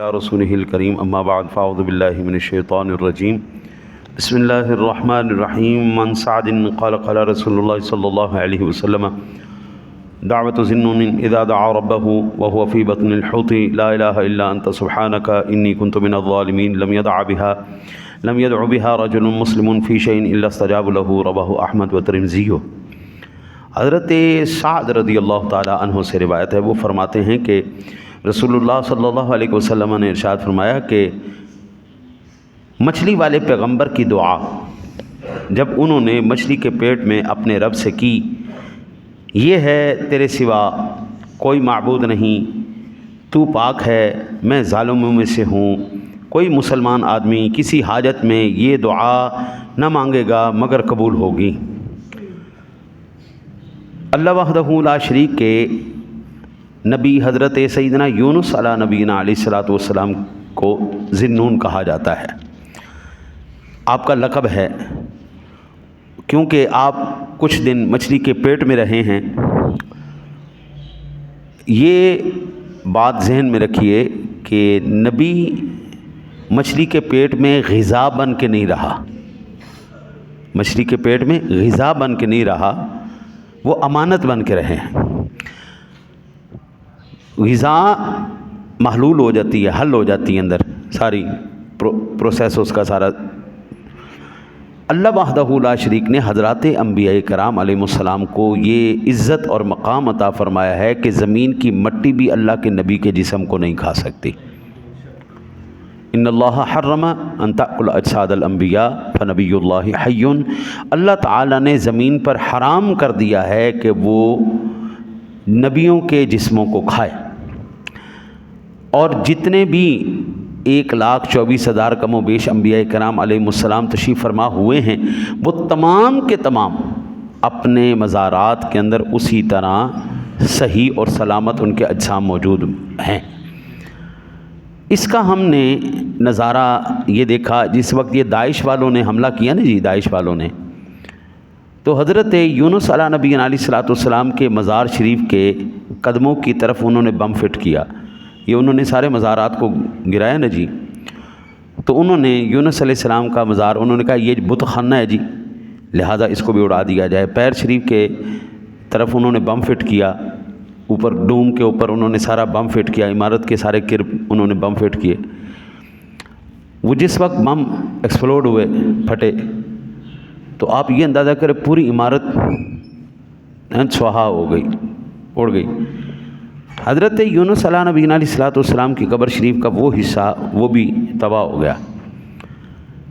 علی رسولہ الکریم اما بعد فاعوذ باللہ من الشیطان الرجیم بسم اللہ الرحمن الرحیم من سعد قال قال رسول اللہ صلی اللہ علیہ وسلم دعوت ذنون اذا دعا ربه وهو في بطن الحوت لا الہ الا انت سبحانك انی كنت من الظالمین لم يدع بها رجل مسلم في شيء الا استجاب له رواه احمد و ترمذی۔ حضرت سعد رضی اللہ تعالی عنہ سے روایت ہے، وہ فرماتے ہیں کہ رسول اللہ صلی اللہ علیہ وسلم نے ارشاد فرمایا کہ مچھلی والے پیغمبر کی دعا جب انہوں نے مچھلی کے پیٹ میں اپنے رب سے کی، یہ ہے تیرے سوا کوئی معبود نہیں، تو پاک ہے، میں ظالموں میں سے ہوں، کوئی مسلمان آدمی کسی حاجت میں یہ دعا نہ مانگے گا مگر قبول ہوگی۔ اللہ وحدہ لا شریک کے نبی حضرت سیدنا یونس علیہ نبینا علیہ الصلوۃ والسلام کو ذنون کہا جاتا ہے، آپ کا لقب ہے، کیونکہ آپ کچھ دن مچھلی کے پیٹ میں رہے ہیں۔ یہ بات ذہن میں رکھیے کہ نبی مچھلی کے پیٹ میں غذا بن کے نہیں رہا، مچھلی کے پیٹ میں غذا بن کے نہیں رہا، وہ امانت بن کے رہے ہیں۔ غذا محلول ہو جاتی ہے، حل ہو جاتی ہے اندر، ساری پروسیس اس کا سارا۔ اللہ وحدہ لا شریک نے حضرات انبیاء کرام علیہ السلام کو یہ عزت اور مقام عطا فرمایا ہے کہ زمین کی مٹی بھی اللہ کے نبی کے جسم کو نہیں کھا سکتی۔ ان اللہ حرم ان تأکل اجساد الانبیاء فنبی اللہ حی، اللہ تعالیٰ نے زمین پر حرام کر دیا ہے کہ وہ نبیوں کے جسموں کو کھائے، اور جتنے بھی 1,24,000 کم و بیش انبیاء کرام علیہ السلام تشریف فرما ہوئے ہیں، وہ تمام کے تمام اپنے مزارات کے اندر اسی طرح صحیح اور سلامت ان کے اجسام موجود ہیں۔ اس کا ہم نے نظارہ یہ دیکھا جس وقت یہ داعش والوں نے حملہ کیا نا داعش والوں نے، تو حضرت یونس علیہ نبی علیہ الصلوۃ والسلام کے مزار شریف کے قدموں کی طرف انہوں نے بم فٹ کیا، یہ انہوں نے سارے مزارات کو گرایا نا تو انہوں نے یونس علیہ السلام کا مزار، انہوں نے کہا یہ بت خانہ ہے لہذا اس کو بھی اڑا دیا جائے۔ پیر شریف کے طرف انہوں نے بم فٹ کیا، اوپر ڈوم کے اوپر انہوں نے سارا بم فٹ کیا، عمارت کے سارے کرب انہوں نے بم فٹ کیے۔ وہ جس وقت بم ایکسپلوڈ ہوئے، پھٹے، تو آپ یہ اندازہ کریں پوری عمارت سوہا ہو گئی، اڑ گئی۔ حضرت یونس علیہ نبی علیہ الصلوۃ والسلام کی قبر شریف کا وہ حصہ وہ بھی تباہ ہو گیا،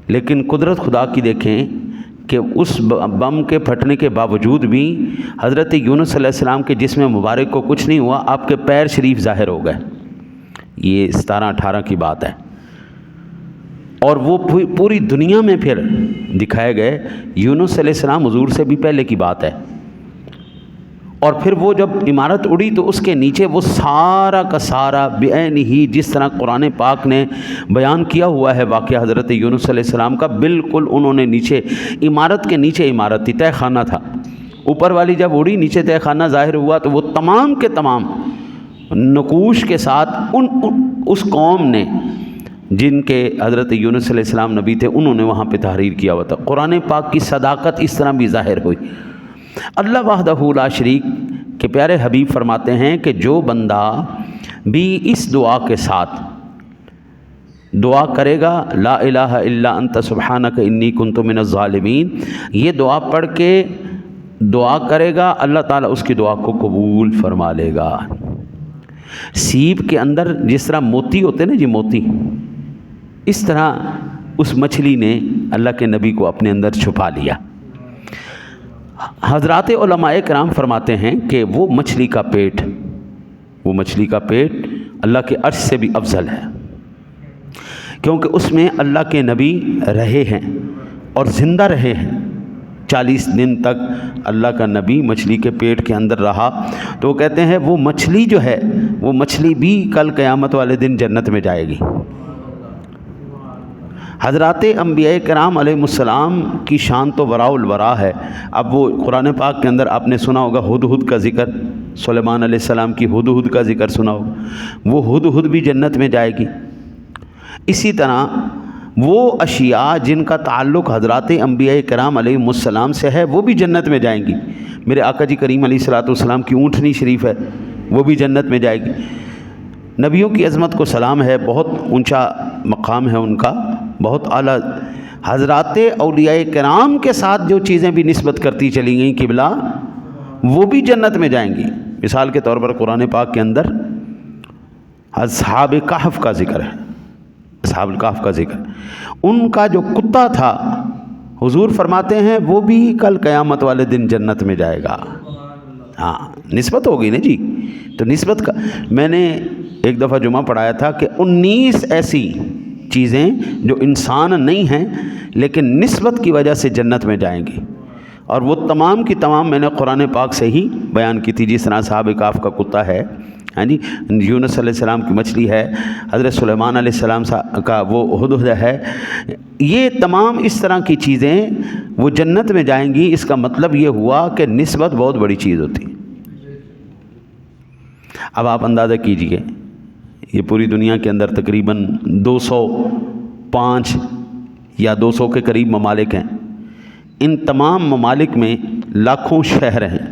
لیکن قدرت خدا کی دیکھیں کہ اس بم کے پھٹنے کے باوجود بھی حضرت یونس علیہ السلام کے جسم مبارک کو کچھ نہیں ہوا، آپ کے پیر شریف ظاہر ہو گئے۔ یہ 17-18 کی بات ہے، اور وہ پوری دنیا میں پھر دکھائے گئے۔ یونس علیہ السلام حضور سے بھی پہلے کی بات ہے، اور پھر وہ جب عمارت اڑی تو اس کے نیچے وہ سارا کا سارا بعین ہی جس طرح قرآن پاک نے بیان کیا ہوا ہے واقعہ حضرت یونس علیہ السلام کا، بالکل انہوں نے نیچے عمارت کے نیچے عمارت تھی، تہ خانہ تھا، اوپر والی جب اڑی نیچے تہ خانہ ظاہر ہوا تو وہ تمام کے تمام نقوش کے ساتھ اس قوم نے جن کے حضرت یونس علیہ السلام نبی تھے انہوں نے وہاں پہ تحریر کیا ہوا تھا۔ قرآن پاک کی صداقت اس طرح بھی ظاہر ہوئی۔ اللہ وحدہ لا شریک کے پیارے حبیب فرماتے ہیں کہ جو بندہ بھی اس دعا کے ساتھ دعا کرے گا لا الہ الا انت سبحانک انی کنت من الظالمین، یہ دعا پڑھ کے دعا کرے گا، اللہ تعالیٰ اس کی دعا کو قبول فرما لے گا۔ سیب کے اندر جس طرح موتی ہوتے نا موتی، اس طرح اس مچھلی نے اللہ کے نبی کو اپنے اندر چھپا لیا۔ حضرات علماء کرام فرماتے ہیں کہ وہ مچھلی کا پیٹ اللہ کے عرش سے بھی افضل ہے، کیونکہ اس میں اللہ کے نبی رہے ہیں اور زندہ رہے ہیں۔ 40 دن تک اللہ کا نبی مچھلی کے پیٹ کے اندر رہا، تو وہ کہتے ہیں وہ مچھلی جو ہے وہ مچھلی بھی کل قیامت والے دن جنت میں جائے گی۔ حضرات انبیاء کرام علیہ السلام کی شان تو وراء الورا ہے۔ اب وہ قرآن پاک کے اندر آپ نے سنا ہوگا ہدہد کا ذکر، سلیمان علیہ السلام کی ہدہد کا ذکر سنا ہوگا، وہ ہدہد بھی جنت میں جائے گی، اسی طرح وہ اشیاء جن کا تعلق حضرات انبیاء کرام علیہم السلام سے ہے وہ بھی جنت میں جائیں گی. میرے آقا جی کریم علیہ الصلوۃ والسلام کی اونٹنی شریف ہے، وہ بھی جنت میں جائے گی. نبیوں کی عظمت کو سلام ہے، بہت اونچا مقام ہے ان کا، بہت اعلیٰ. حضرات اولیاء کرام کے ساتھ جو چیزیں بھی نسبت کرتی چلی گئیں قبلہ، وہ بھی جنت میں جائیں گی. مثال کے طور پر قرآن پاک کے اندر اصحاب کہف کا ذکر ہے، اصحاب الکہف کا ذکر. ان کا جو کتا تھا، حضور فرماتے ہیں وہ بھی کل قیامت والے دن جنت میں جائے گا. ہاں نسبت ہو گئی نا جی. تو نسبت کا میں نے ایک دفعہ جمعہ پڑھایا تھا کہ 19 ایسی چیزیں جو انسان نہیں ہیں لیکن نسبت کی وجہ سے جنت میں جائیں گی، اور وہ تمام کی تمام میں نے قرآن پاک سے ہی بیان کی تھی. جس طرح صحابہ کہف کا کتا ہے، ہاں جی، یونس علیہ السلام کی مچھلی ہے، حضرت سلیمان علیہ السلام کا وہ ہدہد ہے، یہ تمام اس طرح کی چیزیں وہ جنت میں جائیں گی. اس کا مطلب یہ ہوا کہ نسبت بہت بڑی چیز ہوتی ہے. اب آپ اندازہ کیجئے، یہ پوری دنیا کے اندر تقریباً 205 یا 200 کے قریب ممالک ہیں. ان تمام ممالک میں لاکھوں شہر ہیں،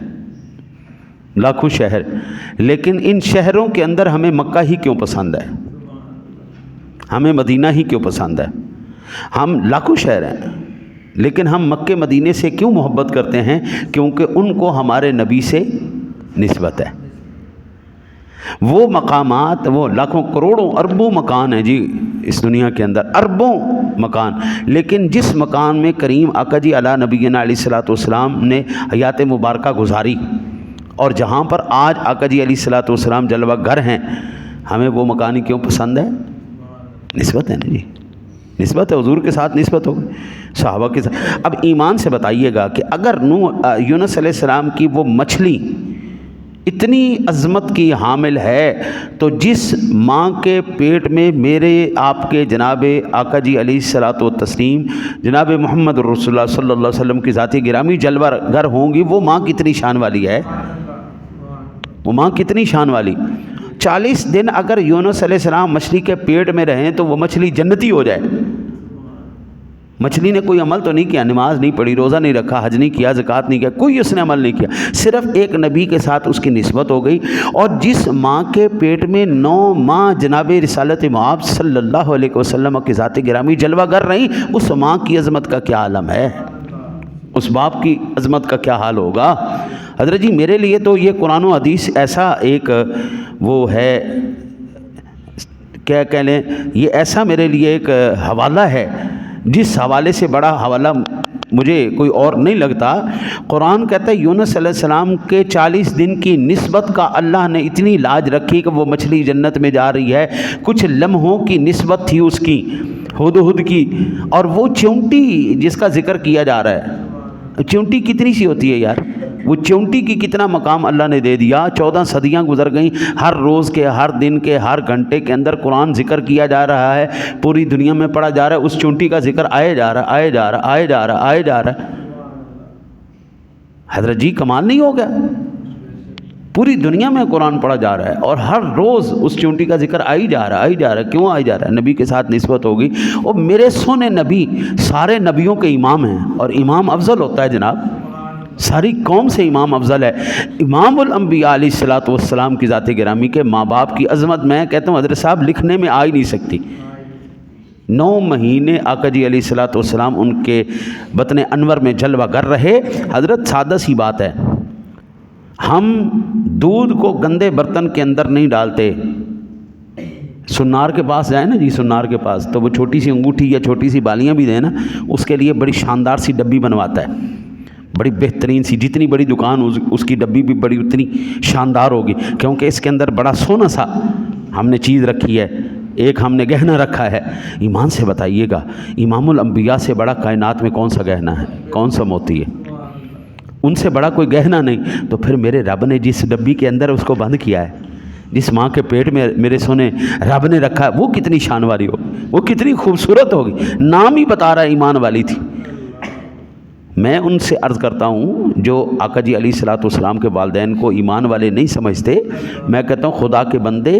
لاکھوں شہر، لیکن ان شہروں کے اندر ہمیں مکہ ہی کیوں پسند ہے، ہمیں مدینہ ہی کیوں پسند ہے؟ ہم لاکھوں شہر ہیں لیکن ہم مکہ مدینے سے کیوں محبت کرتے ہیں؟ کیونکہ ان کو ہمارے نبی سے نسبت ہے. وہ مقامات، وہ لاکھوں کروڑوں اربوں مکان ہیں جی اس دنیا کے اندر، اربوں مکان، لیکن جس مکان میں کریم آقا جی علی نبینا علیہ الصلوۃ والسلام نے حیات مبارکہ گزاری، اور جہاں پر آج آقا جی علیہ الصلوۃ والسلام جلوہ گر ہیں، ہمیں وہ مکان ہی کیوں پسند ہے؟ نسبت ہے نا جی، نسبت ہے، حضور کے ساتھ نسبت ہوگی، صحابہ کے ساتھ. اب ایمان سے بتائیے گا کہ اگر یونس علیہ السلام کی وہ مچھلی اتنی عظمت کی حامل ہے، تو جس ماں کے پیٹ میں میرے آپ کے جناب آقا جی علیہ الصلوۃ والتسلیم جناب محمد رسول اللہ صلی اللہ علیہ وسلم کی ذات گرامی جلوہ گر ہوں گی، وہ ماں کتنی شان والی ہے، وہ ماں کتنی شان والی. 40 دن اگر یونس علیہ السلام مچھلی کے پیٹ میں رہیں تو وہ مچھلی جنتی ہو جائے. مچھلی نے کوئی عمل تو نہیں کیا، نماز نہیں پڑھی، روزہ نہیں رکھا، حج نہیں کیا، زکوٰۃ نہیں کیا، کوئی اس نے عمل نہیں کیا، صرف ایک نبی کے ساتھ اس کی نسبت ہو گئی. اور جس ماں کے پیٹ میں 9 ماہ جناب رسالت مآب صلی اللہ علیہ وسلم کی ذات گرامی جلوہ گر رہی، اس ماں کی عظمت کا کیا عالم ہے، اس باپ کی عظمت کا کیا حال ہوگا. حضرت جی میرے لیے تو یہ قرآن و حدیث ایسا ایک وہ ہے، کیا کہہ لیں، یہ ایسا میرے لیے ایک حوالہ ہے جس حوالے سے بڑا حوالہ مجھے کوئی اور نہیں لگتا. قرآن کہتا ہے یونس علیہ السلام کے 40 دن کی نسبت کا اللہ نے اتنی لاج رکھی کہ وہ مچھلی جنت میں جا رہی ہے. کچھ لمحوں کی نسبت تھی اس کی، ہدہد کی، اور وہ چونٹی جس کا ذکر کیا جا رہا ہے، چونٹی کتنی سی ہوتی ہے یار، وہ چونٹی کی کتنا مقام اللہ نے دے دیا. 14 صدیاں گزر گئیں، ہر روز کے، ہر دن کے، ہر گھنٹے کے اندر قرآن ذکر کیا جا رہا ہے، پوری دنیا میں پڑھا جا رہا ہے، اس چونٹی کا ذکر آئے جا رہا آئے جا رہا آئے جا رہا آئے جا رہا. حضرت جی کمال نہیں ہو گیا؟ پوری دنیا میں قرآن پڑھا جا رہا ہے اور ہر روز اس چونٹی کا ذکر آئی جا رہا آئی جا رہا. کیوں آئی جا رہا ہے؟ نبی کے ساتھ نسبت ہوگی. اور میرے سونے نبی سارے نبیوں کے امام ہیں، اور امام افضل ہوتا ہے جناب، ساری قوم سے امام افضل ہے. امام الانبیاء علیہ الصلوۃ والسلام کی ذات گرامی کے ماں باپ کی عظمت میں کہتا ہوں حضرت صاحب لکھنے میں آ ہی نہیں سکتی. 9 مہینے آقا جی علیہ الصلوۃ والسلام ان کے بطن انور میں جلوہ گر رہے. حضرت سادہ سی بات ہے، ہم دودھ کو گندے برتن کے اندر نہیں ڈالتے. سنار کے پاس جائیں نا جی، سنار کے پاس تو وہ چھوٹی سی انگوٹھی یا چھوٹی سی بالیاں بھی دیں نا، اس کے لیے بڑی شاندار سی ڈبی بنواتا ہے، بڑی بہترین سی. جتنی بڑی دکان اس کی ڈبی بھی بڑی اتنی شاندار ہوگی، کیونکہ اس کے اندر بڑا سونا سا ہم نے چیز رکھی ہے، ایک ہم نے گہنا رکھا ہے. ایمان سے بتائیے گا امام الانبیاء سے بڑا کائنات میں کون سا گہنا ہے، کون سا موتی ہے؟ ان سے بڑا کوئی گہنا نہیں. تو پھر میرے رب نے جس ڈبی کے اندر اس کو بند کیا ہے، جس ماں کے پیٹ میں میرے سونے رب نے رکھا ہے، وہ کتنی شان والی ہوگی، وہ کتنی خوبصورت ہوگی. نام ہی بتا رہا ہے ایمان والی تھی. میں ان سے عرض کرتا ہوں جو آقا جی علیہ الصلوۃ والسلام کے والدین کو ایمان والے نہیں سمجھتے، میں کہتا ہوں خدا کے بندے